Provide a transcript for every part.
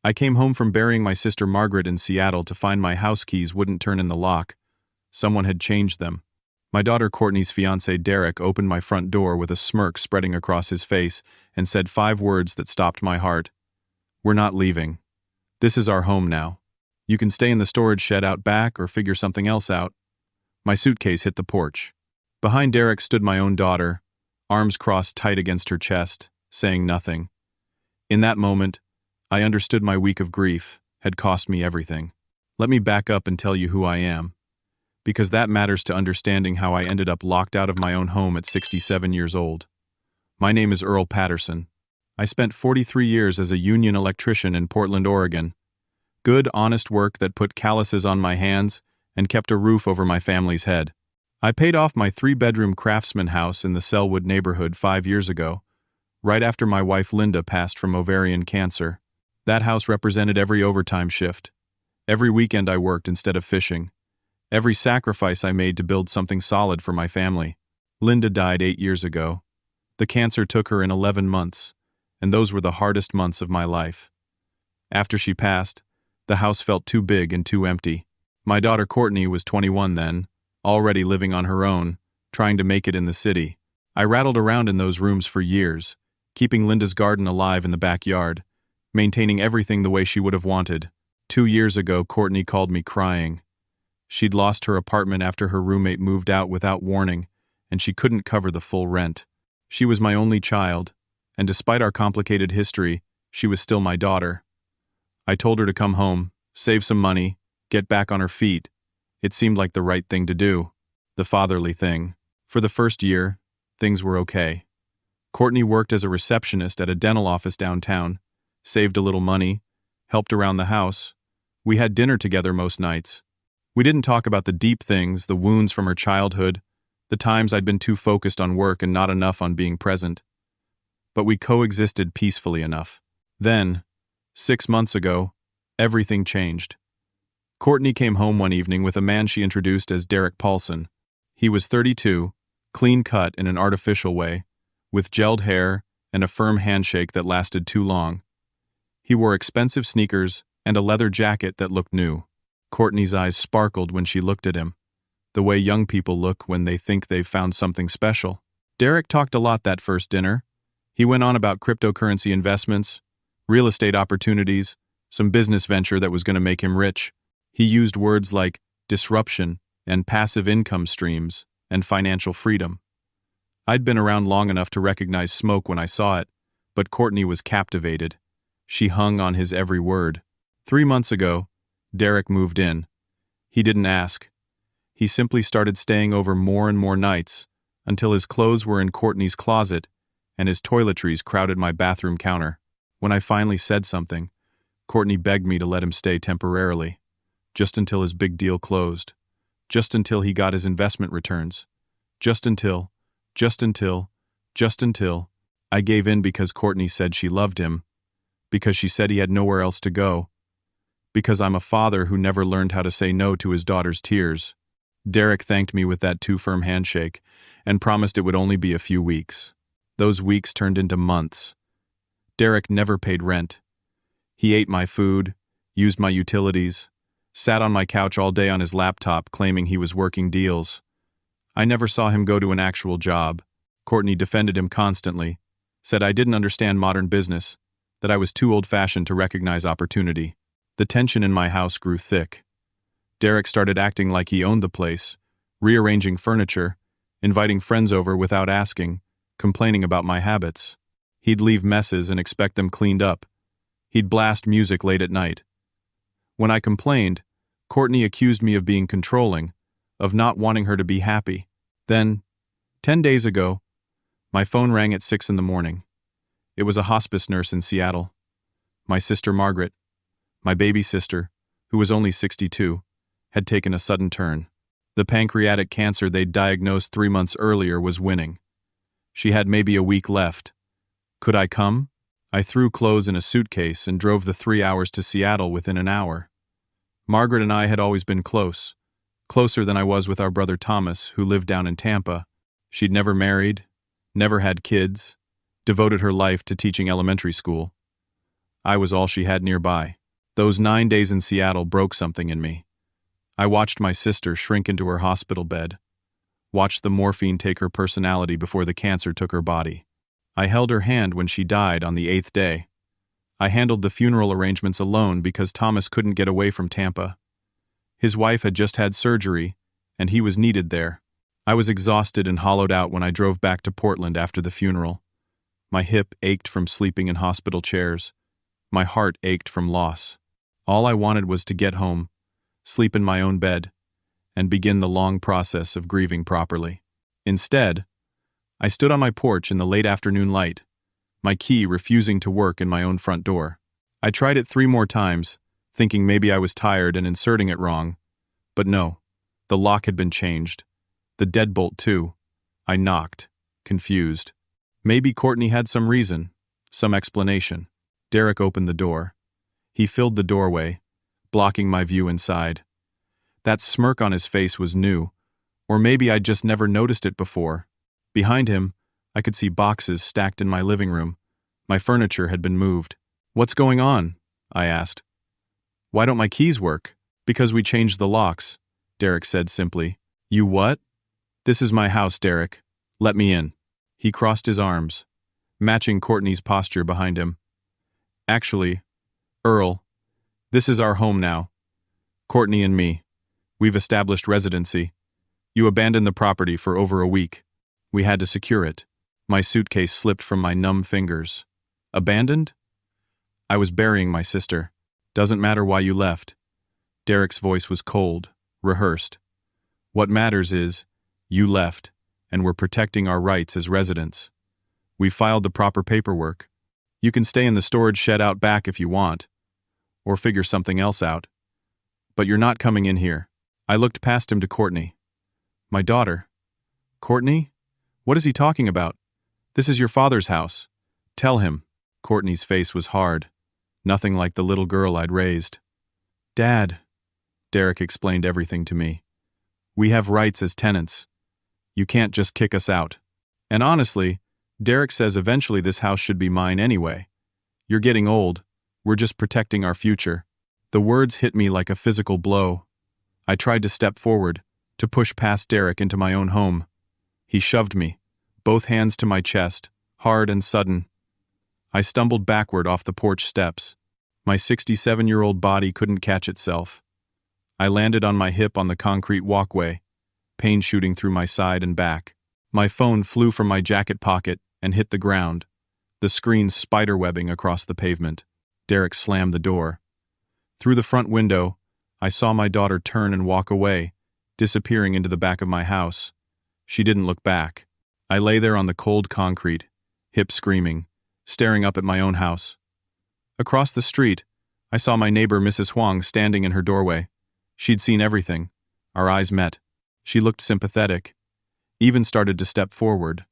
I came home from burying my sister Margaret in Seattle to find my house keys wouldn't turn in the lock. Someone had changed them. My daughter Courtney's fiancé Derek opened my front door with a smirk spreading across his face and said 5 words that stopped my heart. "We're not leaving. This is our home now. You can stay in the storage shed out back or figure something else out." My suitcase hit the porch. Behind Derek stood my own daughter, arms crossed tight against her chest, saying nothing. In that moment, I understood my week of grief had cost me everything. Let me back up and tell you who I am, because that matters to understanding how I ended up locked out of my own home at 67 years old. My name is Earl Patterson. I spent 43 years as a union electrician in Portland, Oregon. Good, honest work that put calluses on my hands and kept a roof over my family's head. I paid off my 3-bedroom craftsman house in the Selwood neighborhood 5 years ago, right after my wife Linda passed from ovarian cancer. That house represented every overtime shift, every weekend I worked instead of fishing, every sacrifice I made to build something solid for my family. Linda died 8 years ago. The cancer took her in 11 months, and those were the hardest months of my life. After she passed, the house felt too big and too empty. My daughter Courtney was 21 then, already living on her own, trying to make it in the city. I rattled around in those rooms for years, keeping Linda's garden alive in the backyard, maintaining everything the way she would have wanted. 2 years ago, Courtney called me crying. She'd lost her apartment after her roommate moved out without warning, and she couldn't cover the full rent. She was my only child, and despite our complicated history, she was still my daughter. I told her to come home, save some money, get back on her feet. It seemed like the right thing to do, the fatherly thing. For the first year, things were okay. Courtney worked as a receptionist at a dental office downtown, saved a little money, helped around the house. We had dinner together most nights. We didn't talk about the deep things, the wounds from her childhood, the times I'd been too focused on work and not enough on being present. But we coexisted peacefully enough. Then, 6 months ago, everything changed. Courtney came home one evening with a man she introduced as Derek Paulson. He was 32, clean-cut in an artificial way, with gelled hair and a firm handshake that lasted too long. He wore expensive sneakers and a leather jacket that looked new. Courtney's eyes sparkled when she looked at him, the way young people look when they think they've found something special. Derek talked a lot that first dinner. He went on about cryptocurrency investments, real estate opportunities, some business venture that was going to make him rich. He used words like disruption and passive income streams and financial freedom. I'd been around long enough to recognize smoke when I saw it, but Courtney was captivated. She hung on his every word. 3 months ago, Derek moved in. He didn't ask. He simply started staying over more and more nights, until his clothes were in Courtney's closet and his toiletries crowded my bathroom counter. When I finally said something, Courtney begged me to let him stay temporarily, just until his big deal closed, just until he got his investment returns, just until. I gave in because Courtney said she loved him, because she said he had nowhere else to go, because I'm a father who never learned how to say no to his daughter's tears. Derek thanked me with that too firm handshake and promised it would only be a few weeks. Those weeks turned into months. Derek never paid rent. He ate my food, used my utilities, sat on my couch all day on his laptop claiming he was working deals. I never saw him go to an actual job. Courtney defended him constantly, said I didn't understand modern business, that I was too old-fashioned to recognize opportunity. The tension in my house grew thick. Derek started acting like he owned the place, rearranging furniture, inviting friends over without asking, complaining about my habits. He'd leave messes and expect them cleaned up. He'd blast music late at night. When I complained, Courtney accused me of being controlling, of not wanting her to be happy. Then, 10 days ago, my phone rang at 6 in the morning. It was a hospice nurse in Seattle. My sister Margaret, my baby sister, who was only 62, had taken a sudden turn. The pancreatic cancer they'd diagnosed 3 months earlier was winning. She had maybe a week left. Could I come? I threw clothes in a suitcase and drove the 3 hours to Seattle within an hour. Margaret and I had always been close, closer than I was with our brother Thomas, who lived down in Tampa. She'd never married, never had kids, devoted her life to teaching elementary school. I was all she had nearby. Those 9 days in Seattle broke something in me. I watched my sister shrink into her hospital bed, watched the morphine take her personality before the cancer took her body. I held her hand when she died on the 8th day. I handled the funeral arrangements alone because Thomas couldn't get away from Tampa. His wife had just had surgery, and he was needed there. I was exhausted and hollowed out when I drove back to Portland after the funeral. My hip ached from sleeping in hospital chairs. My heart ached from loss. All I wanted was to get home, sleep in my own bed, and begin the long process of grieving properly. Instead, I stood on my porch in the late afternoon light, my key refusing to work in my own front door. I tried it 3 more times, thinking maybe I was tired and inserting it wrong. But no, the lock had been changed. The deadbolt too. I knocked, confused. Maybe Courtney had some reason, some explanation. Derek opened the door. He filled the doorway, blocking my view inside. That smirk on his face was new, or maybe I'd just never noticed it before. Behind him, I could see boxes stacked in my living room. My furniture had been moved. "What's going on?" I asked. "Why don't my keys work?" "Because we changed the locks," Derek said simply. "You what?" "This is my house, Derek. Let me in." He crossed his arms, matching Courtney's posture behind him. "Actually, Earl, this is our home now. Courtney and me. We've established residency. You abandoned the property for over a week. We had to secure it." My suitcase slipped from my numb fingers. "Abandoned?" "I was burying my sister. Doesn't matter why you left." Derek's voice was cold, rehearsed. "What matters is, you left, and we're protecting our rights as residents. We filed the proper paperwork. You can stay in the storage shed out back if you want, or figure something else out. But you're not coming in here." I looked past him to Courtney. "My daughter." "Courtney? What is he talking about? This is your father's house. Tell him." Courtney's face was hard, nothing like the little girl I'd raised. "Dad," Derek explained everything to me. "We have rights as tenants. You can't just kick us out. And honestly, Derek says eventually this house should be mine anyway. You're getting old. We're just protecting our future." The words hit me like a physical blow. I tried to step forward, to push past Derek into my own home. He shoved me, both hands to my chest, hard and sudden. I stumbled backward off the porch steps. My 67-year-old body couldn't catch itself. I landed on my hip on the concrete walkway, pain shooting through my side and back. My phone flew from my jacket pocket and hit the ground, the screen spiderwebbing across the pavement. Derek slammed the door. Through the front window, I saw my daughter turn and walk away, disappearing into the back of my house. She didn't look back. I lay there on the cold concrete, hip screaming, staring up at my own house. Across the street, I saw my neighbor Mrs. Huang standing in her doorway. She'd seen everything. Our eyes met. She looked sympathetic, even started to step forward.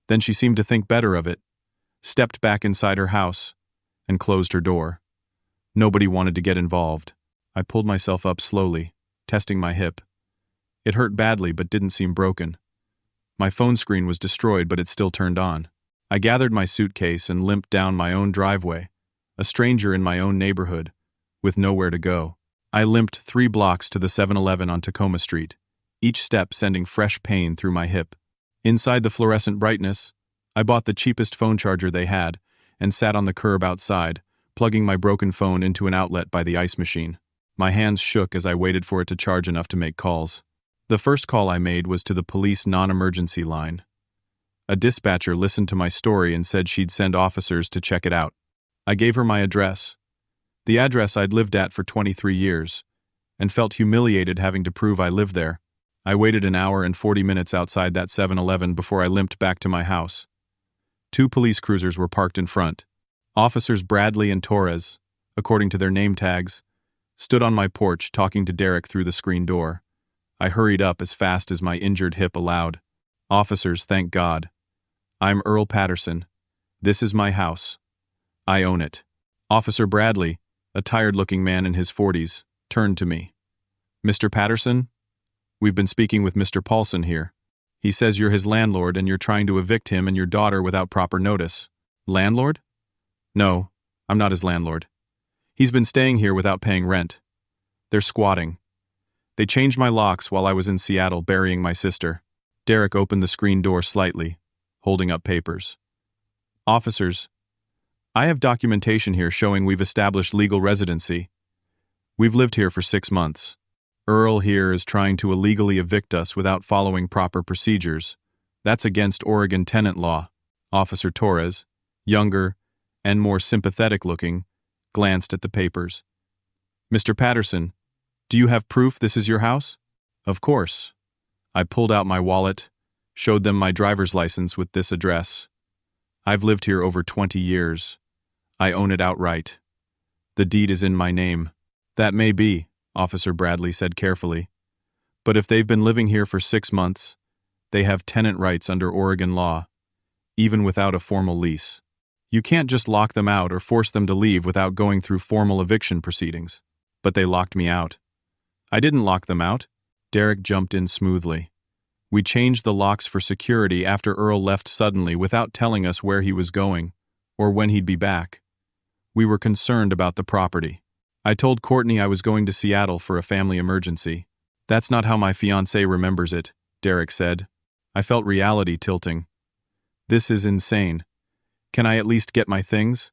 Then she seemed to think better of it, stepped back inside her house, and closed her door. Nobody wanted to get involved. I pulled myself up slowly, testing my hip. It hurt badly but didn't seem broken. My phone screen was destroyed but it still turned on. I gathered my suitcase and limped down my own driveway, a stranger in my own neighborhood, with nowhere to go. I limped 3 blocks to the 7-Eleven on Tacoma Street, each step sending fresh pain through my hip. Inside the fluorescent brightness, I bought the cheapest phone charger they had and sat on the curb outside, plugging my broken phone into an outlet by the ice machine. My hands shook as I waited for it to charge enough to make calls. The first call I made was to the police non-emergency line. A dispatcher listened to my story and said she'd send officers to check it out. I gave her my address, the address I'd lived at for 23 years, and felt humiliated having to prove I lived there. I waited an hour and 40 minutes outside that 7-Eleven before I limped back to my house. 2 police cruisers were parked in front. Officers Bradley and Torres, according to their name tags, stood on my porch talking to Derek through the screen door. I hurried up as fast as my injured hip allowed. "Officers, thank God. I'm Earl Patterson. This is my house. I own it." Officer Bradley, a tired-looking man in his 40s, turned to me. "Mr. Patterson? We've been speaking with Mr. Paulson here. He says you're his landlord and you're trying to evict him and your daughter without proper notice." "Landlord?" "No, I'm not his landlord. He's been staying here without paying rent. They're squatting. They changed my locks while I was in Seattle burying my sister. Derek opened the screen door slightly, holding up papers. Officers, I have documentation here showing we've established legal residency. We've lived here for 6 months. Earl here is trying to illegally evict us without following proper procedures. That's against Oregon tenant law. Officer Torres, younger and more sympathetic looking, glanced at the papers. Mr. Patterson, do you have proof this is your house? Of course. I pulled out my wallet, showed them my driver's license with this address. I've lived here over 20 years. I own it outright. The deed is in my name. That may be, Officer Bradley said carefully. But if they've been living here for 6 months, they have tenant rights under Oregon law, even without a formal lease. You can't just lock them out or force them to leave without going through formal eviction proceedings. But they locked me out. I didn't lock them out. Derek jumped in smoothly. We changed the locks for security after Earl left suddenly without telling us where he was going or when he'd be back. We were concerned about the property. I told Courtney I was going to Seattle for a family emergency. That's not how my fiancé remembers it, Derek said. I felt reality tilting. This is insane. Can I at least get my things?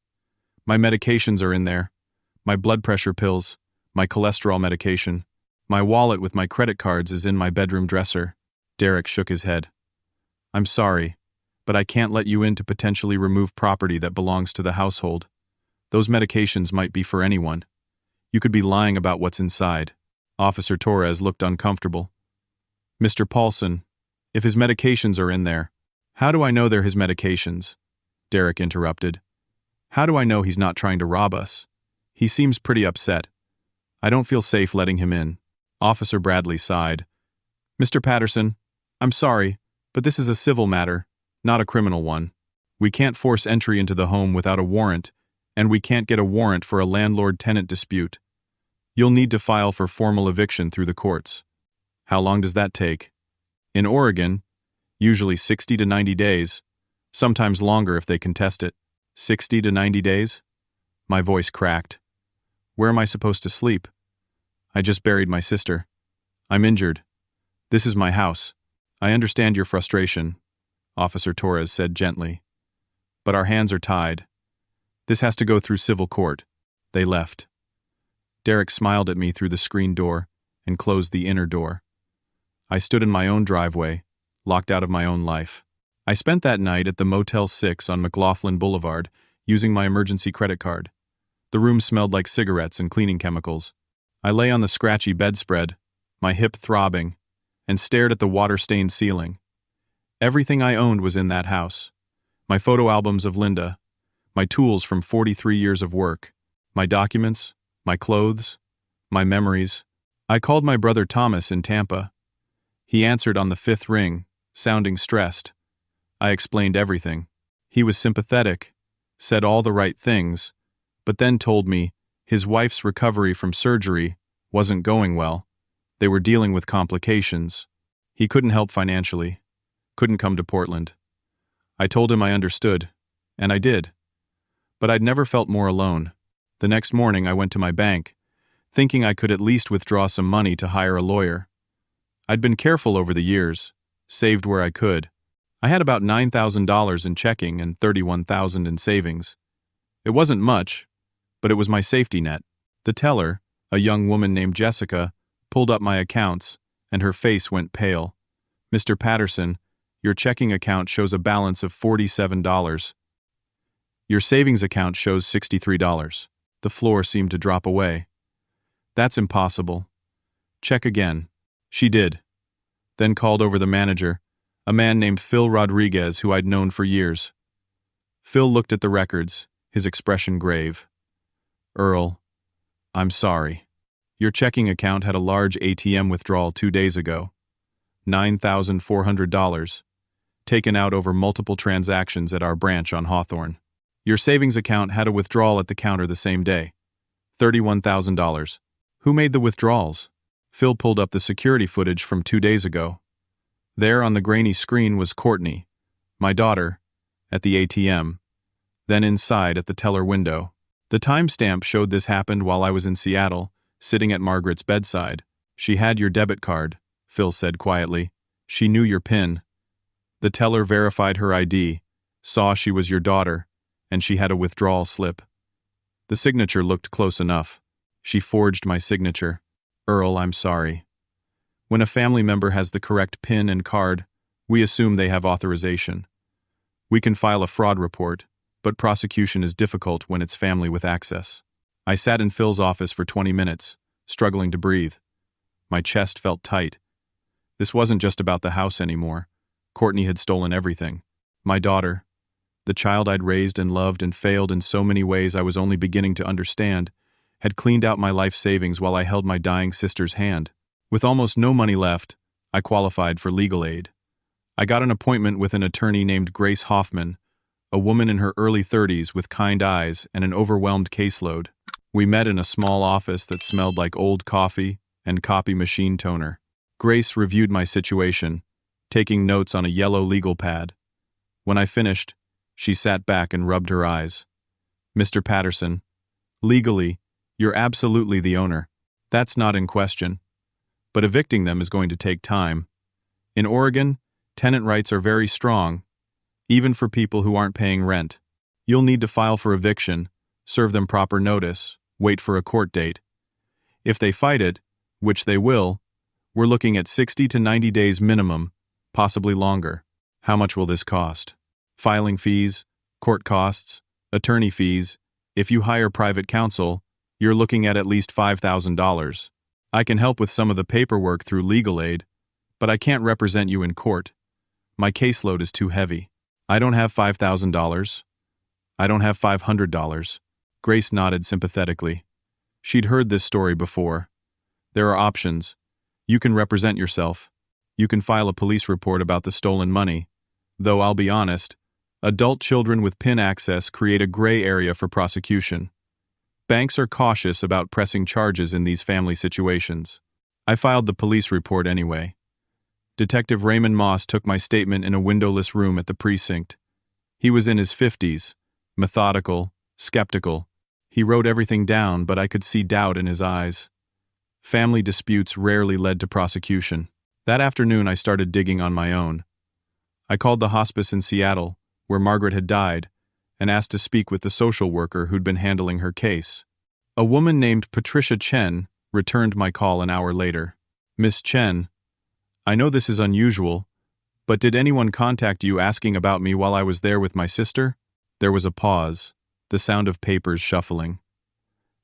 My medications are in there. My blood pressure pills, my cholesterol medication. My wallet with my credit cards is in my bedroom dresser. Derek shook his head. I'm sorry, but I can't let you in to potentially remove property that belongs to the household. Those medications might be for anyone. You could be lying about what's inside. Officer Torres looked uncomfortable. Mr. Paulson, if his medications are in there, how do I know they're his medications? Derek interrupted. How do I know he's not trying to rob us? He seems pretty upset. I don't feel safe letting him in. Officer Bradley sighed. Mr. Patterson, I'm sorry, but this is a civil matter, not a criminal one. We can't force entry into the home without a warrant, and we can't get a warrant for a landlord-tenant dispute. You'll need to file for formal eviction through the courts. How long does that take? In Oregon, usually 60 to 90 days, sometimes longer if they contest it. 60 to 90 days? My voice cracked. Where am I supposed to sleep? I just buried my sister. I'm injured. This is my house. I understand your frustration, Officer Torres said gently. But our hands are tied. This has to go through civil court. They left. Derek smiled at me through the screen door and closed the inner door. I stood in my own driveway, locked out of my own life. I spent that night at the Motel 6 on McLaughlin Boulevard using my emergency credit card. The room smelled like cigarettes and cleaning chemicals. I lay on the scratchy bedspread, my hip throbbing, and stared at the water-stained ceiling. Everything I owned was in that house. My photo albums of Linda, my tools from 43 years of work, my documents, my clothes, my memories. I called my brother Thomas in Tampa. He answered on the 5th ring, sounding stressed. I explained everything. He was sympathetic, said all the right things, but then told me his wife's recovery from surgery wasn't going well. They were dealing with complications. He couldn't help financially, couldn't come to Portland. I told him I understood, and I did. But I'd never felt more alone. The next morning I went to my bank, thinking I could at least withdraw some money to hire a lawyer. I'd been careful over the years, saved where I could. I had about $9,000 in checking and $31,000 in savings. It wasn't much, but it was my safety net. The teller, a young woman named Jessica, pulled up my accounts, and her face went pale. Mr. Patterson, your checking account shows a balance of $47. Your savings account shows $63. The floor seemed to drop away. That's impossible. Check again. She did. Then called over the manager, a man named Phil Rodriguez who I'd known for years. Phil looked at the records, his expression grave. Earl, I'm sorry. Your checking account had a large ATM withdrawal 2 days ago. $9,400, taken out over multiple transactions at our branch on Hawthorne. Your savings account had a withdrawal at the counter the same day. $31,000. Who made the withdrawals? Phil pulled up the security footage from 2 days ago. There on the grainy screen was Courtney, my daughter, at the ATM, then inside at the teller window. The timestamp showed this happened while I was in Seattle, sitting at Margaret's bedside. She had your debit card, Phil said quietly. She knew your PIN. The teller verified her ID, saw she was your daughter, and she had a withdrawal slip. The signature looked close enough. She forged my signature. Earl, I'm sorry. When a family member has the correct PIN and card, we assume they have authorization. We can file a fraud report, but prosecution is difficult when it's family with access. I sat in Phil's office for 20 minutes, struggling to breathe. My chest felt tight. This wasn't just about the house anymore. Courtney had stolen everything. My daughter, the child I'd raised and loved and failed in so many ways I was only beginning to understand, had cleaned out my life savings while I held my dying sister's hand. With almost no money left, I qualified for legal aid. I got an appointment with an attorney named Grace Hoffman, a woman in her early 30s with kind eyes and an overwhelmed caseload. We met in a small office that smelled like old coffee and copy machine toner. Grace reviewed my situation, taking notes on a yellow legal pad. When I finished, she sat back and rubbed her eyes. Mr. Patterson, legally, you're absolutely the owner. That's not in question. But evicting them is going to take time. In Oregon, tenant rights are very strong, even for people who aren't paying rent. You'll need to file for eviction, serve them proper notice, wait for a court date. If they fight it, which they will, we're looking at 60 to 90 days minimum, possibly longer. How much will this cost? Filing fees, court costs, attorney fees. If you hire private counsel, you're looking at least $5,000. I can help with some of the paperwork through legal aid, but I can't represent you in court. My caseload is too heavy. I don't have $5,000. I don't have $500. Grace nodded sympathetically. She'd heard this story before. There are options. You can represent yourself. You can file a police report about the stolen money. Though I'll be honest, adult children with PIN access create a gray area for prosecution. Banks are cautious about pressing charges in these family situations. I filed the police report anyway. Detective Raymond Moss took my statement in a windowless room at the precinct. He was in his 50s, methodical, skeptical. He wrote everything down, but I could see doubt in his eyes. Family disputes rarely led to prosecution. That afternoon I started digging on my own. I called the hospice in Seattle, where Margaret had died, and asked to speak with the social worker who'd been handling her case. A woman named Patricia Chen returned my call an hour later. Miss Chen, I know this is unusual, but did anyone contact you asking about me while I was there with my sister? There was a pause, the sound of papers shuffling.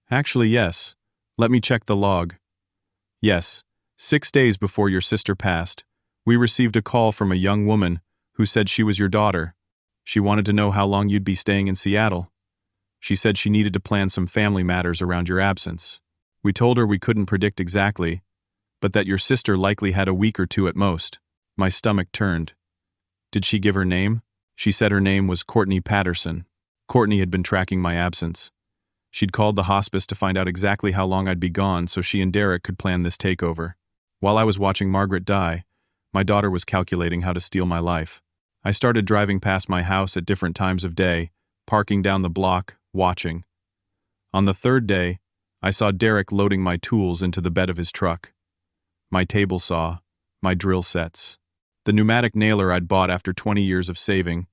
Actually, yes. Let me check the log. Yes, 6 days before your sister passed, we received a call from a young woman who said she was your daughter. She wanted to know how long you'd be staying in Seattle. She said she needed to plan some family matters around your absence. We told her we couldn't predict exactly, but that your sister likely had a week or two at most. My stomach turned. Did she give her name? She said her name was Courtney Patterson. Courtney had been tracking my absence. She'd called the hospice to find out exactly how long I'd be gone so she and Derek could plan this takeover. While I was watching Margaret die, my daughter was calculating how to steal my life. I started driving past my house at different times of day, parking down the block, watching. On the third day, I saw Derek loading my tools into the bed of his truck. My table saw, my drill sets, the pneumatic nailer I'd bought after 20 years of saving.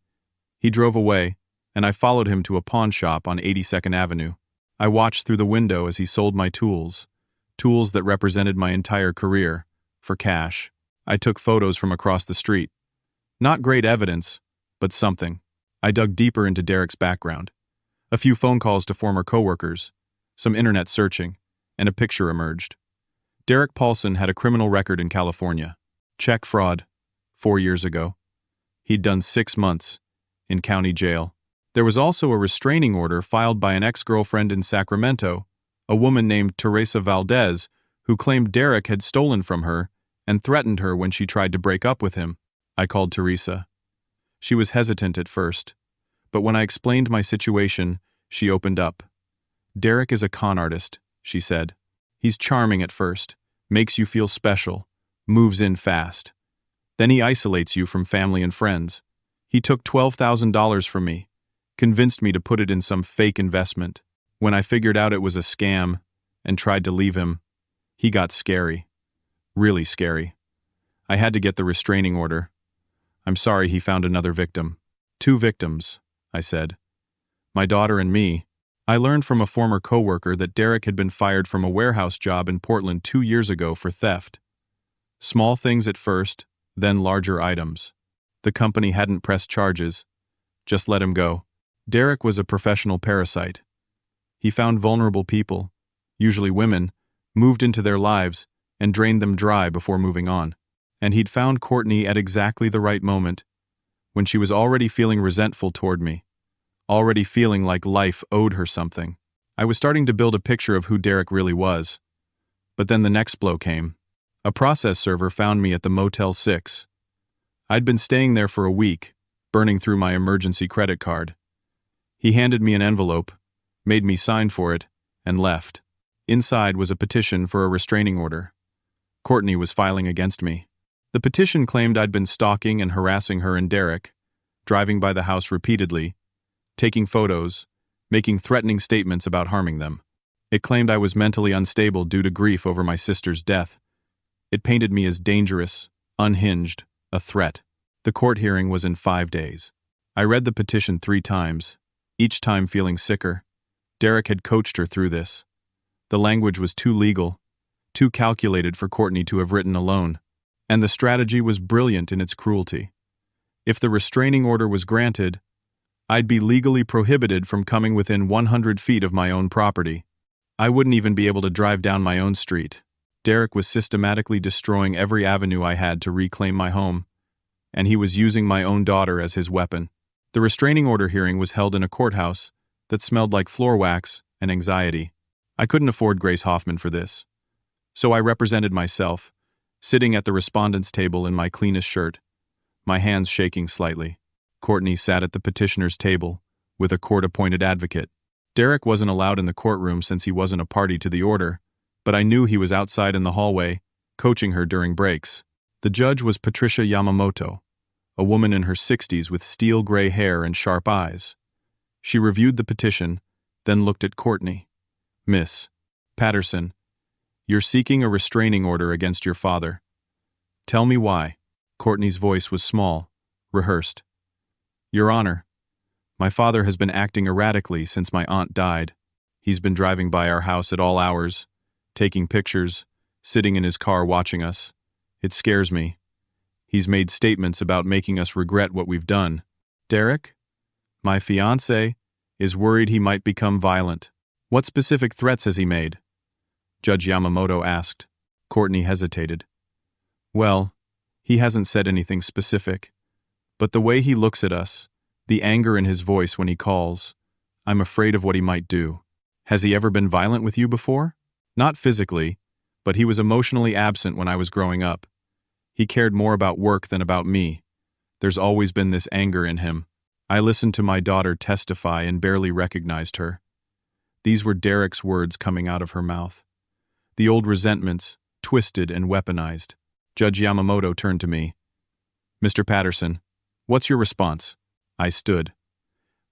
He drove away, and I followed him to a pawn shop on 82nd Avenue. I watched through the window as he sold my tools that represented my entire career, for cash. I took photos from across the street. Not great evidence, but something. I dug deeper into Derek's background. A few phone calls to former coworkers, some internet searching, and a picture emerged. Derek Paulson had a criminal record in California. Check fraud, 4 years ago. He'd done 6 months in county jail. There was also a restraining order filed by an ex-girlfriend in Sacramento, a woman named Teresa Valdez, who claimed Derek had stolen from her and threatened her when she tried to break up with him. I called Teresa. She was hesitant at first, but when I explained my situation, she opened up. Derek is a con artist, she said. He's charming at first, makes you feel special, moves in fast. Then he isolates you from family and friends. He took $12,000 from me, convinced me to put it in some fake investment. When I figured out it was a scam and tried to leave him, he got scary. Really scary. I had to get the restraining order. I'm sorry he found another victim. 2 victims, I said. My daughter and me. I learned from a former coworker that Derek had been fired from a warehouse job in Portland 2 years ago for theft. Small things at first, then larger items. The company hadn't pressed charges, just let him go. Derek was a professional parasite. He found vulnerable people, usually women, moved into their lives and drained them dry before moving on. And he'd found Courtney at exactly the right moment, when she was already feeling resentful toward me, already feeling like life owed her something. I was starting to build a picture of who Derek really was. But then the next blow came. A process server found me at the Motel 6. I'd been staying there for a week, burning through my emergency credit card. He handed me an envelope, made me sign for it, and left. Inside was a petition for a restraining order. Courtney was filing against me. The petition claimed I'd been stalking and harassing her and Derek, driving by the house repeatedly, taking photos, making threatening statements about harming them. It claimed I was mentally unstable due to grief over my sister's death. It painted me as dangerous, unhinged, a threat. The court hearing was in 5 days. I read the petition 3 times, each time feeling sicker. Derek had coached her through this. The language was too legal, too calculated for Courtney to have written alone. And the strategy was brilliant in its cruelty. If the restraining order was granted, I'd be legally prohibited from coming within 100 feet of my own property. I wouldn't even be able to drive down my own street. Derek was systematically destroying every avenue I had to reclaim my home, and he was using my own daughter as his weapon. The restraining order hearing was held in a courthouse that smelled like floor wax and anxiety. I couldn't afford Grace Hoffman for this. So I represented myself, sitting at the respondent's table in my cleanest shirt, my hands shaking slightly. Courtney sat at the petitioner's table, with a court-appointed advocate. Derek wasn't allowed in the courtroom since he wasn't a party to the order, but I knew he was outside in the hallway, coaching her during breaks. The judge was Patricia Yamamoto, a woman in her 60s with steel gray hair and sharp eyes. She reviewed the petition, then looked at Courtney. "Miss Patterson, you're seeking a restraining order against your father. Tell me why." Courtney's voice was small, rehearsed. "Your Honor, my father has been acting erratically since my aunt died. He's been driving by our house at all hours, taking pictures, sitting in his car watching us. It scares me. He's made statements about making us regret what we've done. Derek, my fiancé, is worried he might become violent. What specific threats has he made?" Judge Yamamoto asked. Courtney hesitated. "Well, he hasn't said anything specific. But the way he looks at us, the anger in his voice when he calls, I'm afraid of what he might do. Has he ever been violent with you before?" "Not physically, but he was emotionally absent when I was growing up. He cared more about work than about me. There's always been this anger in him." I listened to my daughter testify and barely recognized her. These were Derek's words coming out of her mouth. The old resentments, twisted and weaponized. Judge Yamamoto turned to me. "Mr. Patterson, what's your response?" I stood,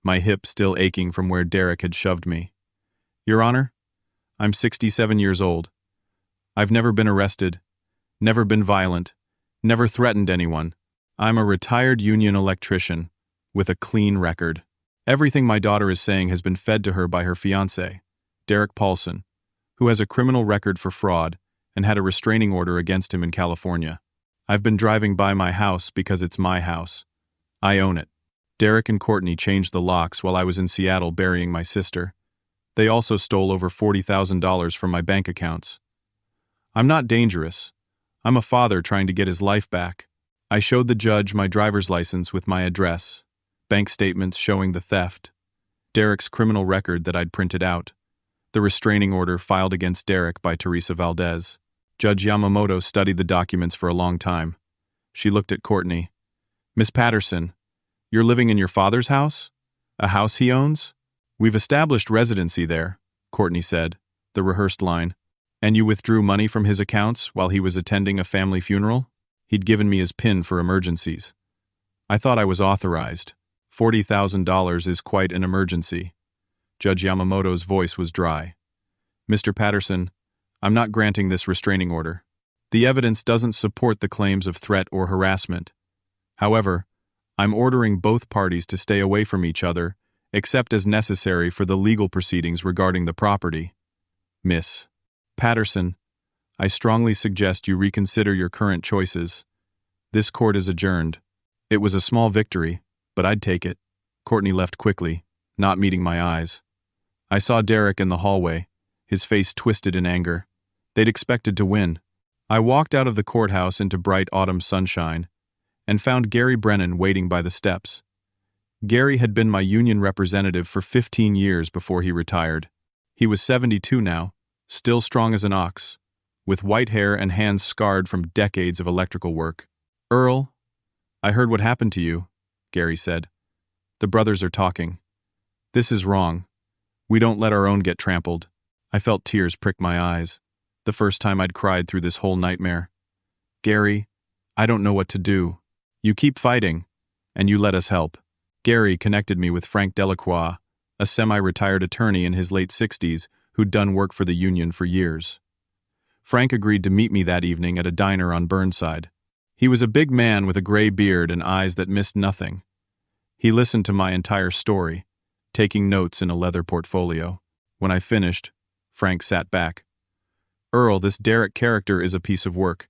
my hip still aching from where Derek had shoved me. "Your Honor, I'm 67 years old. I've never been arrested, never been violent, never threatened anyone. I'm a retired union electrician with a clean record. Everything my daughter is saying has been fed to her by her fiancé, Derek Paulson, who has a criminal record for fraud and had a restraining order against him in California. I've been driving by my house because it's my house. I own it. Derek and Courtney changed the locks while I was in Seattle burying my sister. They also stole over $40,000 from my bank accounts. I'm not dangerous. I'm a father trying to get his life back." I showed the judge my driver's license with my address, bank statements showing the theft, Derek's criminal record that I'd printed out, the restraining order filed against Derek by Teresa Valdez. Judge Yamamoto studied the documents for a long time. She looked at Courtney. "Miss Patterson, you're living in your father's house? A house he owns?" "We've established residency there," Courtney said, the rehearsed line. "And you withdrew money from his accounts while he was attending a family funeral?" He'd given me his PIN for emergencies. I thought I was authorized. $40,000 is quite an emergency. Judge Yamamoto's voice was dry. Mr. Patterson, I'm not granting this restraining order. The evidence doesn't support the claims of threat or harassment. However, I'm ordering both parties to stay away from each other, except as necessary for the legal proceedings regarding the property. Miss Patterson, I strongly suggest you reconsider your current choices. This court is adjourned. It was a small victory, but I'd take it. Courtney left quickly, not meeting my eyes. I saw Derek in the hallway, his face twisted in anger. They'd expected to win. I walked out of the courthouse into bright autumn sunshine and found Gary Brennan waiting by the steps. Gary had been my union representative for 15 years before he retired. He was 72 now, still strong as an ox, with white hair and hands scarred from decades of electrical work. Earl, I heard what happened to you, Gary said. The brothers are talking. This is wrong. We don't let our own get trampled. I felt tears prick my eyes, the first time I'd cried through this whole nightmare. Gary, I don't know what to do. You keep fighting, and you let us help. Gary connected me with Frank Delacroix, a semi-retired attorney in his late 60s who'd done work for the union for years. Frank agreed to meet me that evening at a diner on Burnside. He was a big man with a gray beard and eyes that missed nothing. He listened to my entire story, taking notes in a leather portfolio. When I finished, Frank sat back. Earl, this Derek character is a piece of work.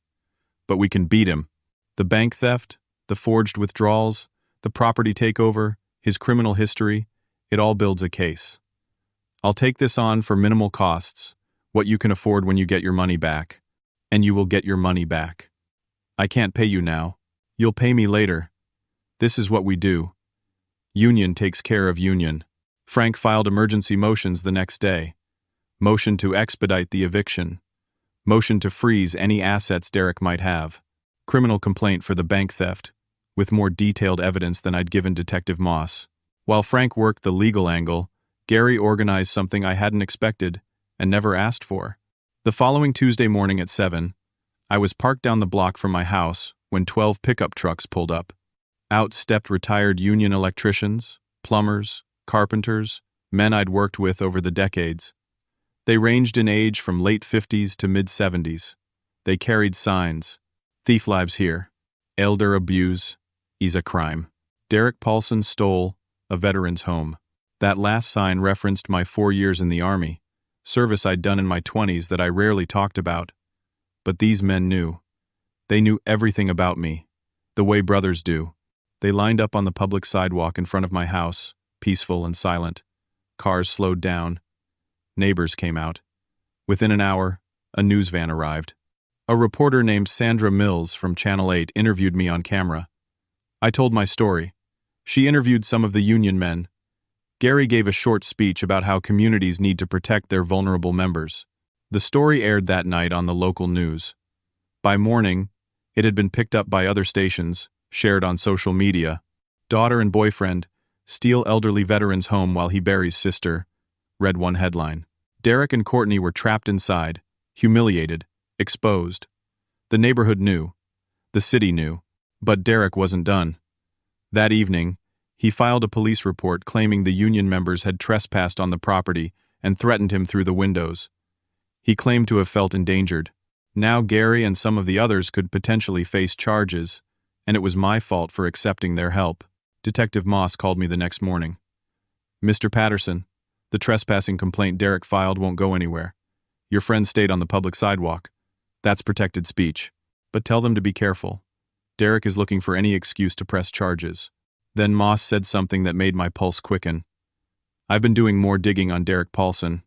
But we can beat him. The bank theft, the forged withdrawals, the property takeover, his criminal history, it all builds a case. I'll take this on for minimal costs, what you can afford when you get your money back. And you will get your money back. I can't pay you now. You'll pay me later. This is what we do. Union takes care of union. Frank filed emergency motions the next day. Motion to expedite the eviction. Motion to freeze any assets Derek might have. Criminal complaint for the bank theft, with more detailed evidence than I'd given Detective Moss. While Frank worked the legal angle, Gary organized something I hadn't expected and never asked for. The following Tuesday morning at 7, I was parked down the block from my house when 12 pickup trucks pulled up. Out stepped retired union electricians, plumbers, carpenters, men I'd worked with over the decades. They ranged in age from late 50s to mid-70s. They carried signs. Thief lives here. Elder abuse is a crime. Derek Paulson stole a veteran's home. That last sign referenced my 4 years in the Army, service I'd done in my 20s that I rarely talked about. But these men knew. They knew everything about me, the way brothers do. They lined up on the public sidewalk in front of my house, peaceful and silent. Cars slowed down. Neighbors came out. Within an hour, a news van arrived. A reporter named Sandra Mills from Channel 8 interviewed me on camera. I told my story. She interviewed some of the union men. Gary gave a short speech about how communities need to protect their vulnerable members. The story aired that night on the local news. By morning, it had been picked up by other stations, shared on social media. Daughter and boyfriend steal elderly veteran's home while he buries sister, read one headline. Derek and Courtney were trapped inside, humiliated, exposed. The neighborhood knew. The city knew. But Derek wasn't done. That evening, he filed a police report claiming the union members had trespassed on the property and threatened him through the windows. He claimed to have felt endangered. Now Gary and some of the others could potentially face charges, and it was my fault for accepting their help. Detective Moss called me the next morning. Mr. Patterson, the trespassing complaint Derek filed won't go anywhere. Your friend stayed on the public sidewalk. That's protected speech. But tell them to be careful. Derek is looking for any excuse to press charges. Then Moss said something that made my pulse quicken. I've been doing more digging on Derek Paulson.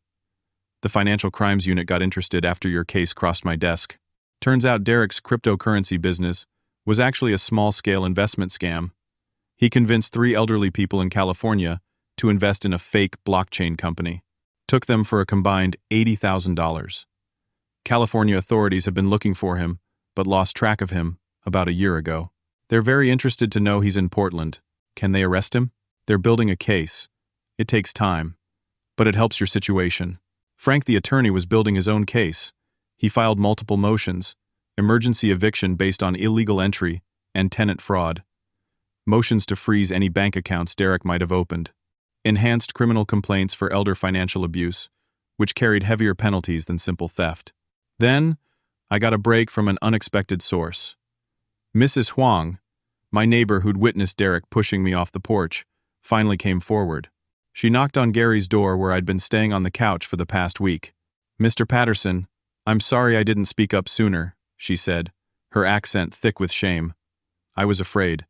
The Financial Crimes Unit got interested after your case crossed my desk. Turns out Derek's cryptocurrency business was actually a small-scale investment scam. He convinced 3 elderly people in California to invest in a fake blockchain company. Took them for a combined $80,000. California authorities have been looking for him, but lost track of him about a year ago. They're very interested to know he's in Portland. Can they arrest him? They're building a case. It takes time, but it helps your situation. Frank the attorney was building his own case. He filed multiple motions, emergency eviction based on illegal entry and tenant fraud, motions to freeze any bank accounts Derek might have opened. enhanced criminal complaints for elder financial abuse, which carried heavier penalties than simple theft. Then, I got a break from an unexpected source. Mrs. Huang, my neighbor who'd witnessed Derek pushing me off the porch, finally came forward. She knocked on Gary's door where I'd been staying on the couch for the past week. "Mr. Patterson, I'm sorry I didn't speak up sooner," she said, her accent thick with shame. I was afraid.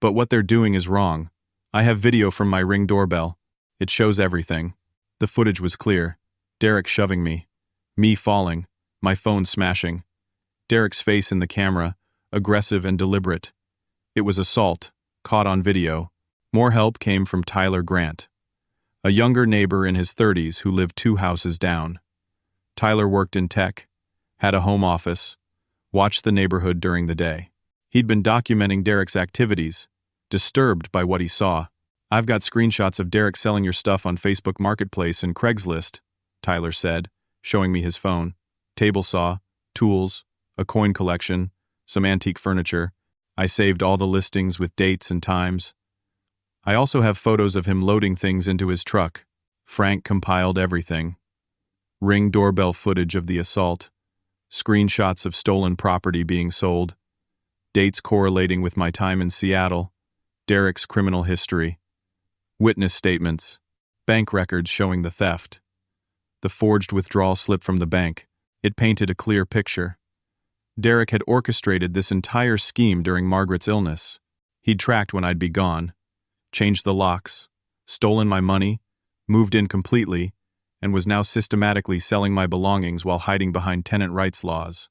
"But what they're doing is wrong. I have video from my Ring doorbell. It shows everything." The footage was clear. Derek shoving me falling, my phone smashing. Derek's face in the camera, aggressive and deliberate. It was assault, caught on video. More help came from Tyler Grant, a younger neighbor in his 30s who lived 2 houses down. Tyler worked in tech, had a home office, watched the neighborhood during the day. He'd been documenting Derek's activities, disturbed by what he saw. "I've got screenshots of Derek selling your stuff on Facebook Marketplace and Craigslist," Tyler said, showing me his phone. Table saw, tools, a coin collection, some antique furniture. I saved all the listings with dates and times. I also have photos of him loading things into his truck. Frank compiled everything. Ring doorbell footage of the assault, screenshots of stolen property being sold, dates correlating with my time in Seattle, Derek's criminal history, witness statements, bank records showing the theft, the forged withdrawal slip from the bank. It painted a clear picture. Derek had orchestrated this entire scheme during Margaret's illness. He'd tracked when I'd be gone, changed the locks, stolen my money, moved in completely, and was now systematically selling my belongings while hiding behind tenant rights laws.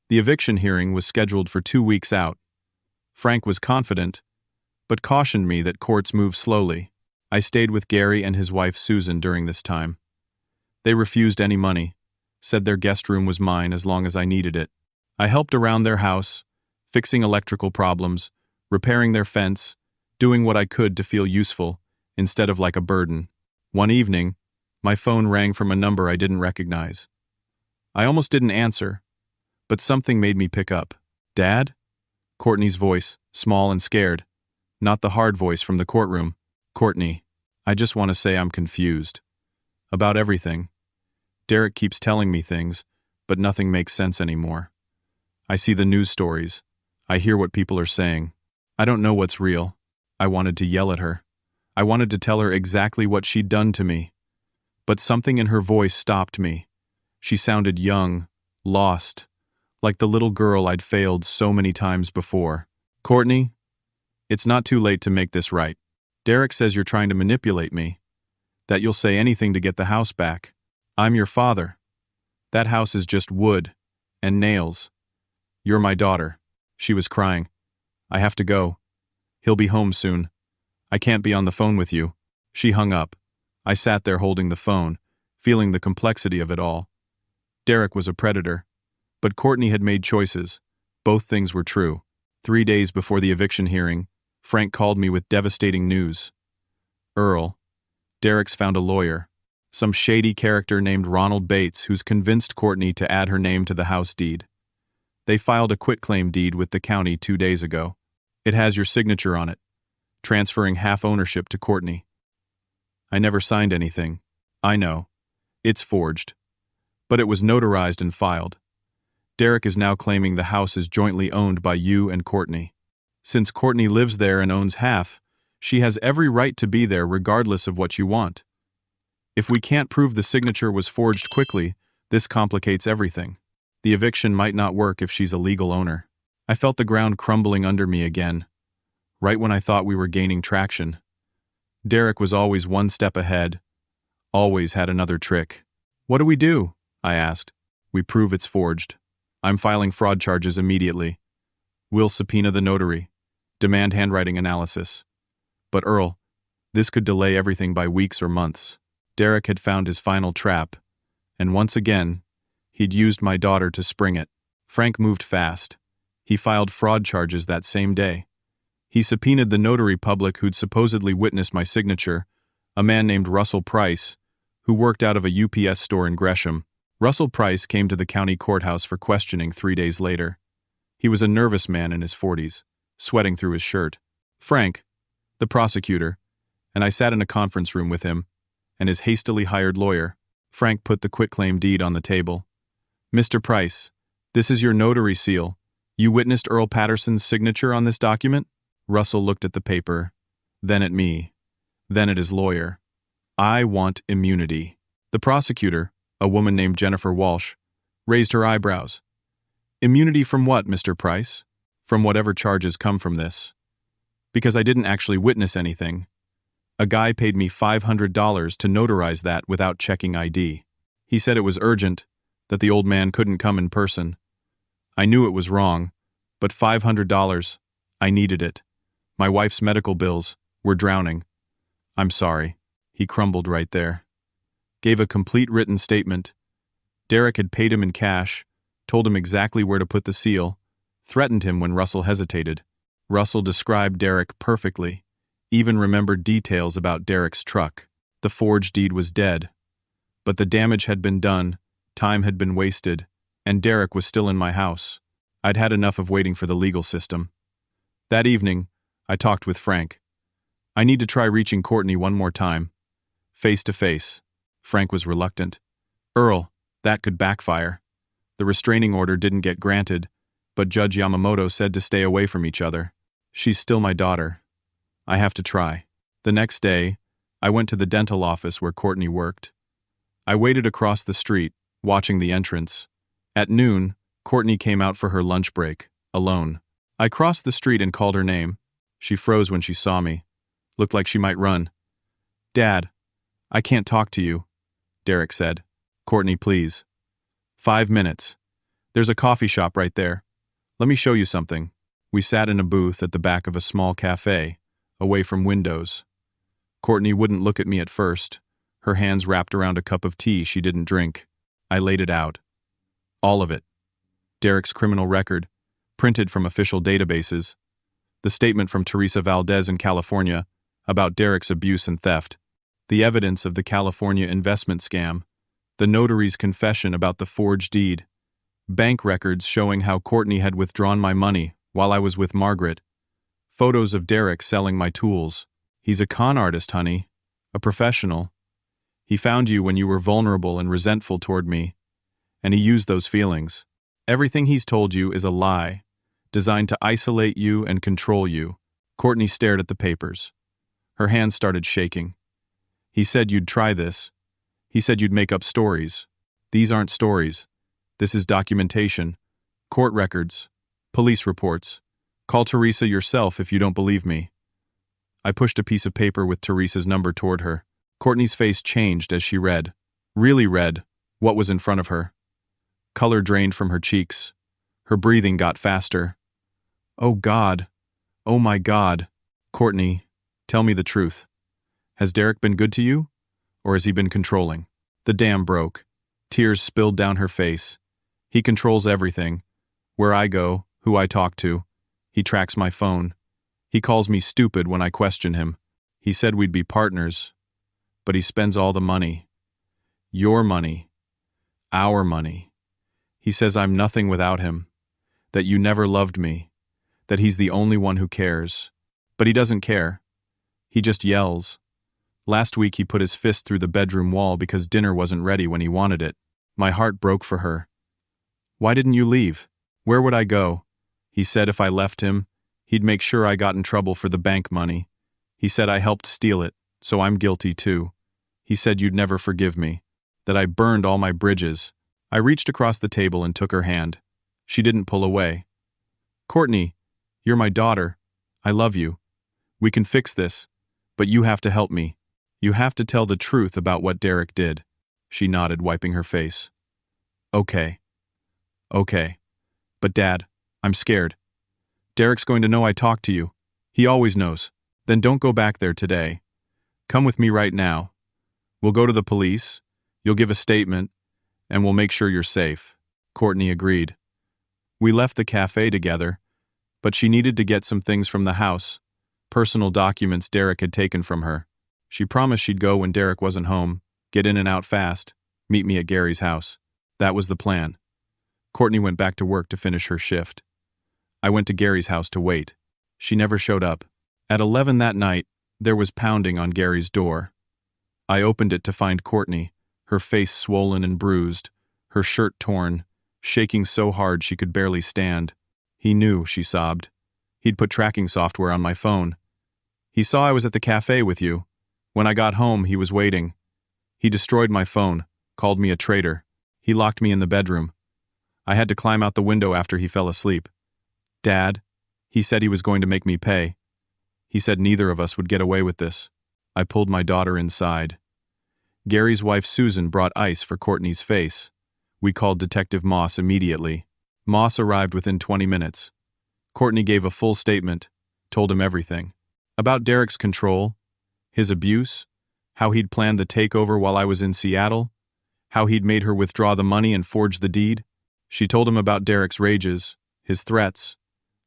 The eviction hearing was scheduled for 2 weeks out. Frank was confident, but cautioned me that courts move slowly. I stayed with Gary and his wife Susan during this time. They refused any money, said their guest room was mine as long as I needed it. I helped around their house, fixing electrical problems, repairing their fence, doing what I could to feel useful, instead of like a burden. One evening, my phone rang from a number I didn't recognize. I almost didn't answer, but something made me pick up. "Dad?" Courtney's voice, small and scared. Not the hard voice from the courtroom. "Courtney, I just want to say I'm confused. About everything. Derek keeps telling me things, but nothing makes sense anymore. I see the news stories. I hear what people are saying. I don't know what's real." I wanted to yell at her. I wanted to tell her exactly what she'd done to me. But something in her voice stopped me. She sounded young, lost, like the little girl I'd failed so many times before. "Courtney, it's not too late to make this right. Derek says you're trying to manipulate me, that you'll say anything to get the house back. I'm your father. That house is just wood and nails. You're my daughter." She was crying. "I have to go. He'll be home soon. I can't be on the phone with you." She hung up. I sat there holding the phone, feeling the complexity of it all. Derek was a predator, but Courtney had made choices. Both things were true. 3 days before the eviction hearing, Frank called me with devastating news. "Earl, Derek's found a lawyer. Some shady character named Ronald Bates who's convinced Courtney to add her name to the house deed. They filed a quitclaim deed with the county 2 days ago. It has your signature on it, transferring half ownership to Courtney." I never signed anything. I know. It's forged. But it was notarized and filed. Derek is now claiming the house is jointly owned by you and Courtney. Since Courtney lives there and owns half, she has every right to be there regardless of what you want. If we can't prove the signature was forged quickly, this complicates everything. The eviction might not work if she's a legal owner. I felt the ground crumbling under me again, right when I thought we were gaining traction. Derek was always one step ahead, always had another trick. "What do we do?" I asked. "We prove it's forged. I'm filing fraud charges immediately. We'll subpoena the notary, demand handwriting analysis. But Earl, this could delay everything by weeks or months." Derek had found his final trap, and once again, he'd used my daughter to spring it. Frank moved fast. He filed fraud charges that same day. He subpoenaed the notary public who'd supposedly witnessed my signature, a man named Russell Price, who worked out of a UPS store in Gresham. Russell Price came to the county courthouse for questioning 3 days later. He was a nervous man in his 40s, sweating through his shirt. Frank, the prosecutor, and and I sat in a conference room with him and his hastily hired lawyer. Frank put the quitclaim deed on the table. "Mr. Price, this is your notary seal. You witnessed Earl Patterson's signature on this document?" Russell looked at the paper, then at me, then at his lawyer. "I want immunity." The prosecutor, a woman named Jennifer Walsh, raised her eyebrows. "Immunity from what, Mr. Price?" "From whatever charges come from this. Because I didn't actually witness anything. A guy paid me $500 to notarize that without checking ID. He said it was urgent, that the old man couldn't come in person. I knew it was wrong, but $500, I needed it. My wife's medical bills were drowning. I'm sorry." He crumbled right there. Gave a complete written statement. Derek had paid him in cash, told him exactly where to put the seal, threatened him when Russell hesitated. Russell described Derek perfectly, even remembered details about Derek's truck. The forged deed was dead. But the damage had been done, time had been wasted, and Derek was still in my house. I'd had enough of waiting for the legal system. That evening, I talked with Frank. "I need to try reaching Courtney one more time. Face to face." Frank was reluctant. "Earl, that could backfire. The restraining order didn't get granted, but Judge Yamamoto said to stay away from each other. She's still my daughter. I have to try." The next day, I went to the dental office where Courtney worked. I waited across the street, watching the entrance. At noon, Courtney came out for her lunch break, alone. I crossed the street and called her name. She froze when she saw me. Looked like she might run. "Dad, I can't talk to you," Derek said. "Courtney, please." "5 minutes. There's a coffee shop right there. Let me show you something." We sat in a booth at the back of a small cafe, away from windows. Courtney wouldn't look at me at first, her hands wrapped around a cup of tea she didn't drink. I laid it out. All of it. Derek's criminal record, printed from official databases. The statement from Teresa Valdez in California about Derek's abuse and theft. The evidence of the California investment scam. The notary's confession about the forged deed. Bank records showing how Courtney had withdrawn my money while I was with Margaret. Photos of Derek selling my tools. He's a con artist, honey. A professional. He found you when you were vulnerable and resentful toward me, and he used those feelings. Everything he's told you is a lie, designed to isolate you and control you. Courtney stared at the papers. Her hands started shaking. "He said you'd try this. He said you'd make up stories. These aren't stories. This is documentation. Court records. Police reports. Call Teresa yourself if you don't believe me." I pushed a piece of paper with Teresa's number toward her. Courtney's face changed as she read. Really read what was in front of her. Color drained from her cheeks. Her breathing got faster. "Oh God. Oh my God. Courtney, tell me the truth. Has Derek been good to you? Or has he been controlling?" The dam broke. Tears spilled down her face. "He controls everything. Where I go, who I talk to. He tracks my phone. He calls me stupid when I question him. He said we'd be partners. But he spends all the money. Your money. Our money. He says I'm nothing without him. That you never loved me. That he's the only one who cares. But he doesn't care. He just yells. Last week he put his fist through the bedroom wall because dinner wasn't ready when he wanted it. My heart broke for her. Why didn't you leave? Where would I go? He said if I left him, he'd make sure I got in trouble for the bank money. He said I helped steal it, so I'm guilty too. He said you'd never forgive me. That I burned all my bridges. I reached across the table and took her hand. She didn't pull away. Courtney, you're my daughter. I love you. We can fix this, but you have to help me. You have to tell the truth about what Derek did. She nodded, wiping her face. Okay. Okay. But Dad, I'm scared. Derek's going to know I talked to you. He always knows. Then don't go back there today. Come with me right now. We'll go to the police. You'll give a statement, and we'll make sure you're safe. Courtney agreed. We left the cafe together, but she needed to get some things from the house, personal documents Derek had taken from her. She promised she'd go when Derek wasn't home, get in and out fast, meet me at Gary's house. That was the plan. Courtney went back to work to finish her shift. I went to Gary's house to wait. She never showed up. At 11 that night, There was pounding on Gary's door. I opened it to find Courtney, her face swollen and bruised, her shirt torn, shaking so hard she could barely stand. He knew, she sobbed. He'd put tracking software on my phone. He saw I was at the cafe with you. When I got home, he was waiting. He destroyed my phone, called me a traitor. He locked me in the bedroom. I had to climb out the window after he fell asleep. Dad, he said he was going to make me pay. He said neither of us would get away with this. I pulled my daughter inside. Gary's wife Susan brought ice for Courtney's face. We called Detective Moss immediately. Moss arrived within 20 minutes. Courtney gave a full statement, told him everything. About Derek's control, his abuse, how he'd planned the takeover while I was in Seattle, how he'd made her withdraw the money and forge the deed. She told him about Derek's rages, his threats,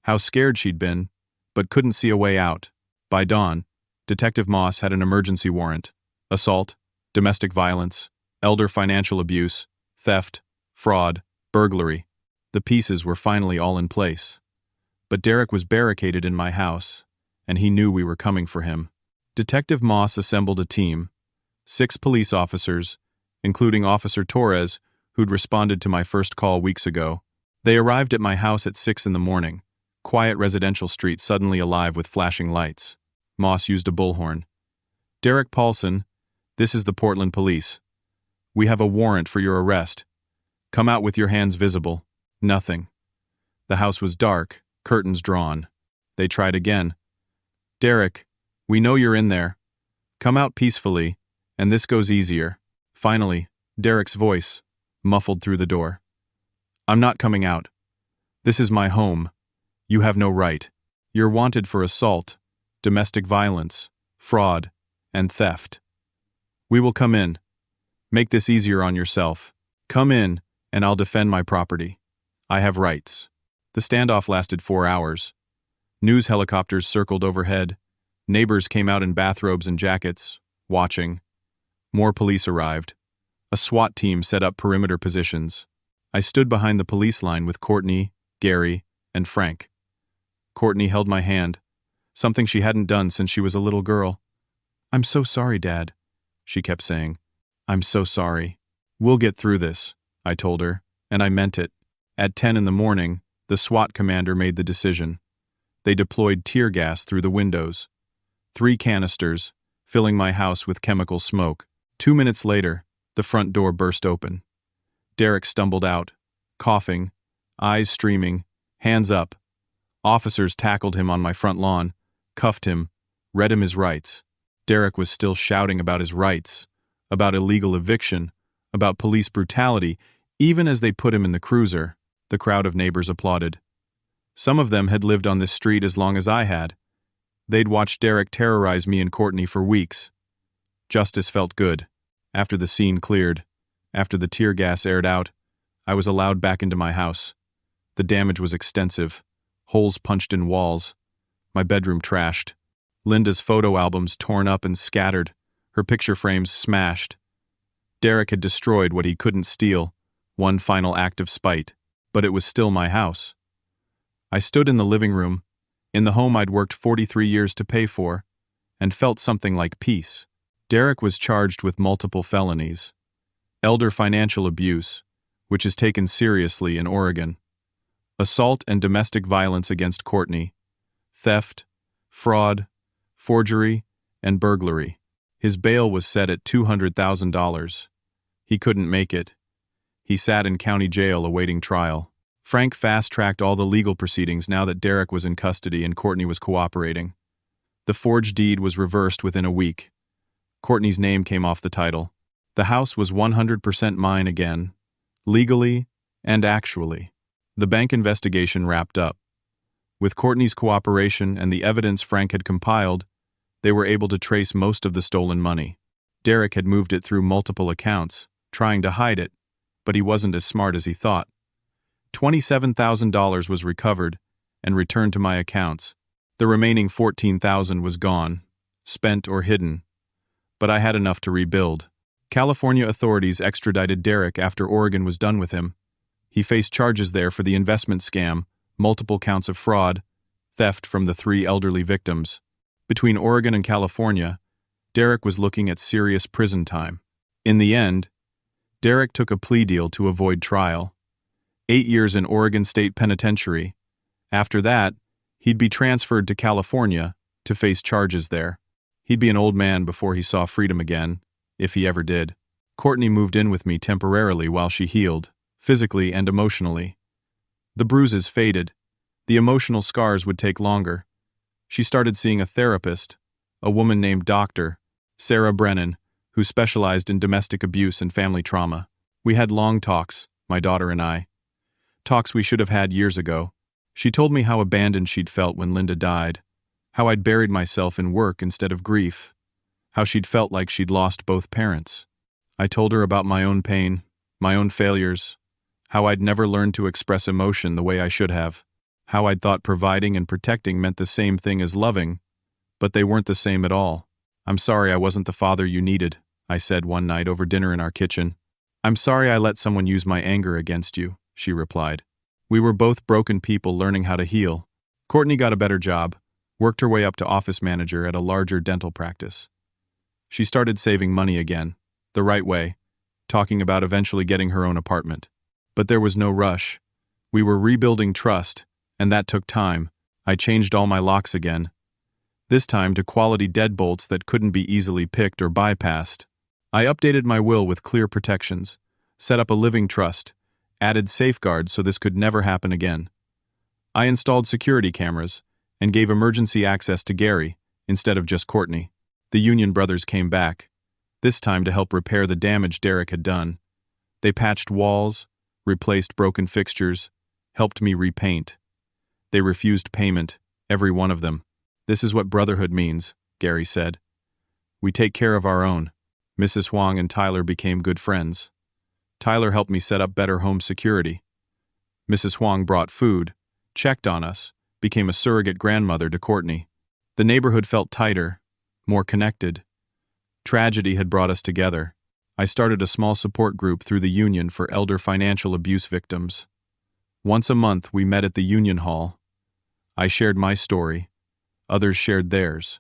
how scared she'd been, but couldn't see a way out. By dawn, Detective Moss had an emergency warrant: assault, domestic violence, elder financial abuse, theft, fraud, burglary. The pieces were finally all in place. But Derek was barricaded in my house, and he knew we were coming for him. Detective Moss assembled a team, 6 police officers, including Officer Torres, who'd responded to my first call weeks ago. They arrived at my house at 6 in the morning, quiet residential street suddenly alive with flashing lights. Moss used a bullhorn. Derek Paulson, this is the Portland Police. We have a warrant for your arrest. Come out with your hands visible. Nothing. The house was dark, curtains drawn. They tried again. Derek, we know you're in there. Come out peacefully, and this goes easier. Finally, Derek's voice, muffled through the door. I'm not coming out. This is my home. You have no right. You're wanted for assault, domestic violence, fraud, and theft. We will come in. Make this easier on yourself. Come in, and I'll defend my property. I have rights. The standoff lasted 4 hours. News helicopters circled overhead. Neighbors came out in bathrobes and jackets, watching. More police arrived. A SWAT team set up perimeter positions. I stood behind the police line with Courtney, Gary, and Frank. Courtney held my hand, something she hadn't done since she was a little girl. I'm so sorry, Dad, she kept saying. I'm so sorry. We'll get through this, I told her, and I meant it. At 10 in the morning, the SWAT commander made the decision. They deployed tear gas through the windows. 3 canisters, filling my house with chemical smoke. 2 minutes later, the front door burst open. Derek stumbled out, coughing, eyes streaming, hands up. Officers tackled him on my front lawn, cuffed him, read him his rights. Derek was still shouting about his rights, about illegal eviction, about police brutality, even as they put him in the cruiser. The crowd of neighbors applauded. Some of them had lived on this street as long as I had. They'd watched Derek terrorize me and Courtney for weeks. Justice felt good. After the scene cleared, after the tear gas aired out, I was allowed back into my house. The damage was extensive. Holes punched in walls. My bedroom trashed. Linda's photo albums torn up and scattered, her picture frames smashed. Derek had destroyed what he couldn't steal, one final act of spite, but it was still my house. I stood in the living room, in the home I'd worked 43 years to pay for, and felt something like peace. Derek was charged with multiple felonies. Elder financial abuse, which is taken seriously in Oregon. Assault and domestic violence against Courtney. Theft, fraud, forgery, and burglary. His bail was set at $200,000. He couldn't make it. He sat in county jail awaiting trial. Frank fast-tracked all the legal proceedings now that Derek was in custody and Courtney was cooperating. The forged deed was reversed within a week. Courtney's name came off the title. The house was 100% mine again, legally and actually. The bank investigation wrapped up. With Courtney's cooperation and the evidence Frank had compiled, they were able to trace most of the stolen money. Derek had moved it through multiple accounts, trying to hide it, but he wasn't as smart as he thought. $27,000 was recovered and returned to my accounts. The remaining $14,000 was gone, spent or hidden. But I had enough to rebuild. California authorities extradited Derek after Oregon was done with him. He faced charges there for the investment scam, multiple counts of fraud, theft from the 3 elderly victims. Between Oregon and California, Derek was looking at serious prison time. In the end, Derek took a plea deal to avoid trial. 8 years in Oregon State Penitentiary. After that, he'd be transferred to California to face charges there. He'd be an old man before he saw freedom again, if he ever did. Courtney moved in with me temporarily while she healed, physically and emotionally. The bruises faded. The emotional scars would take longer. She started seeing a therapist, a woman named Dr. Sarah Brennan, who specialized in domestic abuse and family trauma. We had long talks, my daughter and I. Talks we should have had years ago. She told me how abandoned she'd felt when Linda died, how I'd buried myself in work instead of grief, how she'd felt like she'd lost both parents. I told her about my own pain, my own failures, how I'd never learned to express emotion the way I should have, how I'd thought providing and protecting meant the same thing as loving, but they weren't the same at all. "I'm sorry I wasn't the father you needed," I said one night over dinner in our kitchen. "I'm sorry I let someone use my anger against you," she replied. We were both broken people learning how to heal. Courtney got a better job, worked her way up to office manager at a larger dental practice. She started saving money again, the right way, talking about eventually getting her own apartment. But there was no rush. We were rebuilding trust, and that took time. I changed all my locks again. This time to quality deadbolts that couldn't be easily picked or bypassed. I updated my will with clear protections, set up a living trust, added safeguards so this could never happen again. I installed security cameras and gave emergency access to Gary instead of just Courtney. The Union brothers came back, this time to help repair the damage Derek had done. They patched walls, replaced broken fixtures, helped me repaint. They refused payment, every one of them. "This is what brotherhood means," Gary said. "We take care of our own." Mrs. Huang and Tyler became good friends. Tyler helped me set up better home security. Mrs. Huang brought food, checked on us, became a surrogate grandmother to Courtney. The neighborhood felt tighter, more connected. Tragedy had brought us together. I started a small support group through the Union for elder financial abuse victims. Once a month we met at the Union Hall. I shared my story. Others shared theirs.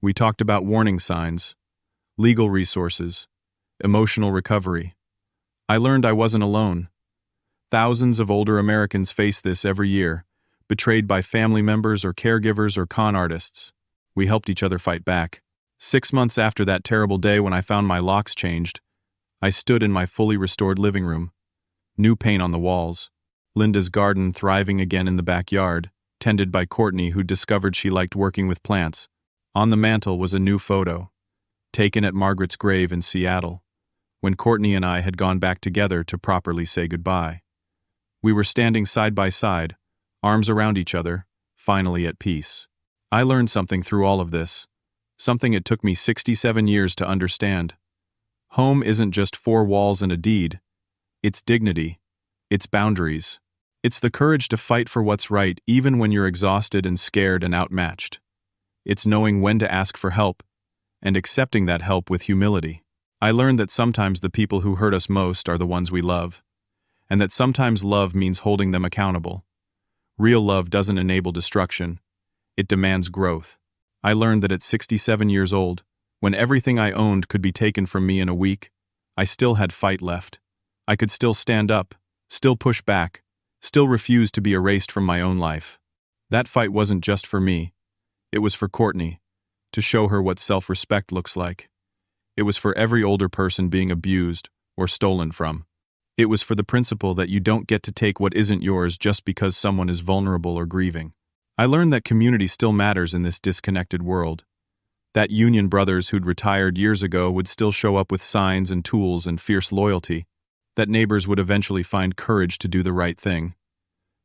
We talked about warning signs, legal resources, emotional recovery. I learned I wasn't alone. Thousands of older Americans face this every year, betrayed by family members or caregivers or con artists. We helped each other fight back. 6 months after that terrible day when I found my locks changed, I stood in my fully restored living room. New paint on the walls. Linda's garden thriving again in the backyard, tended by Courtney, who discovered she liked working with plants. On the mantel was a new photo, taken at Margaret's grave in Seattle, when Courtney and I had gone back together to properly say goodbye. We were standing side by side, arms around each other, finally at peace. I learned something through all of this, something it took me 67 years to understand. Home isn't just 4 walls and a deed. It's dignity. It's boundaries. It's the courage to fight for what's right even when you're exhausted and scared and outmatched. It's knowing when to ask for help, and accepting that help with humility. I learned that sometimes the people who hurt us most are the ones we love, and that sometimes love means holding them accountable. Real love doesn't enable destruction. It demands growth. I learned that at 67 years old, when everything I owned could be taken from me in a week, I still had fight left. I could still stand up, still push back, still refuse to be erased from my own life. That fight wasn't just for me. It was for Courtney, to show her what self-respect looks like. It was for every older person being abused or stolen from. It was for the principle that you don't get to take what isn't yours just because someone is vulnerable or grieving. I learned that community still matters in this disconnected world. That Union brothers who'd retired years ago would still show up with signs and tools and fierce loyalty. That neighbors would eventually find courage to do the right thing.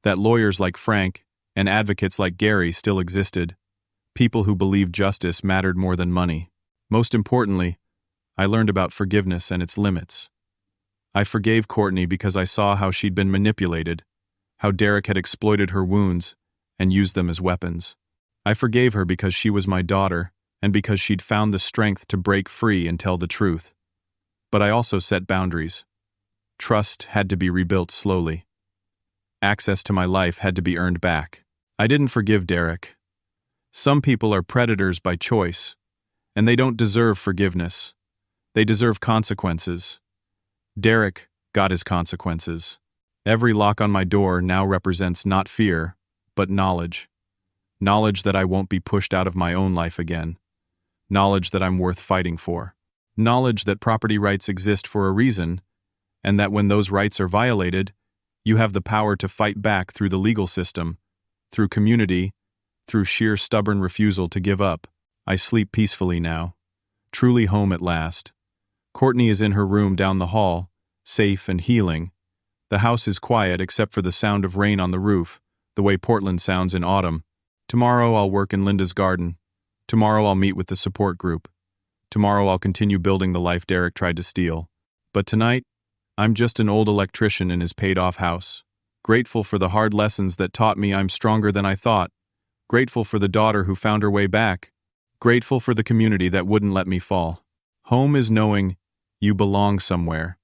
That lawyers like Frank and advocates like Gary still existed. People who believed justice mattered more than money. Most importantly, I learned about forgiveness and its limits. I forgave Courtney because I saw how she'd been manipulated, how Derek had exploited her wounds and used them as weapons. I forgave her because she was my daughter and because she'd found the strength to break free and tell the truth. But I also set boundaries. Trust had to be rebuilt slowly. Access to my life had to be earned back. I didn't forgive Derek. Some people are predators by choice, and they don't deserve forgiveness. They deserve consequences. Derek got his consequences. Every lock on my door now represents not fear, but knowledge. Knowledge that I won't be pushed out of my own life again. Knowledge that I'm worth fighting for. Knowledge that property rights exist for a reason, and that when those rights are violated, you have the power to fight back through the legal system, through community, through sheer stubborn refusal to give up. I sleep peacefully now. Truly home at last. Courtney is in her room down the hall, safe and healing. The house is quiet except for the sound of rain on the roof, the way Portland sounds in autumn. Tomorrow I'll work in Linda's garden. Tomorrow I'll meet with the support group. Tomorrow I'll continue building the life Derek tried to steal. But tonight, I'm just an old electrician in his paid-off house. Grateful for the hard lessons that taught me I'm stronger than I thought. Grateful for the daughter who found her way back. Grateful for the community that wouldn't let me fall. Home is knowing you belong somewhere.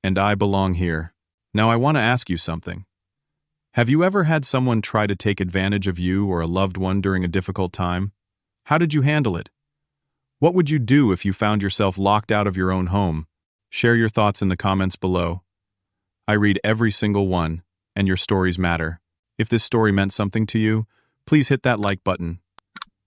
And I belong here. Now I want to ask you something. Have you ever had someone try to take advantage of you or a loved one during a difficult time? How did you handle it? What would you do if you found yourself locked out of your own home? Share your thoughts in the comments below. I read every single one, and your stories matter. If this story meant something to you, please hit that like button.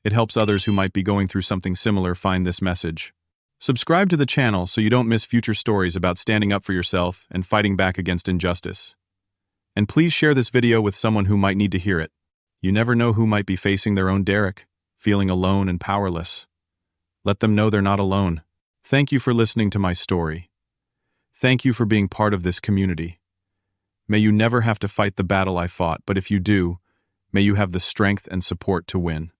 It helps others who might be going through something similar find this message. Subscribe to the channel so you don't miss future stories about standing up for yourself and fighting back against injustice. And please share this video with someone who might need to hear it. You never know who might be facing their own Derek, feeling alone and powerless. Let them know they're not alone. Thank you for listening to my story. Thank you for being part of this community. May you never have to fight the battle I fought, but if you do, may you have the strength and support to win.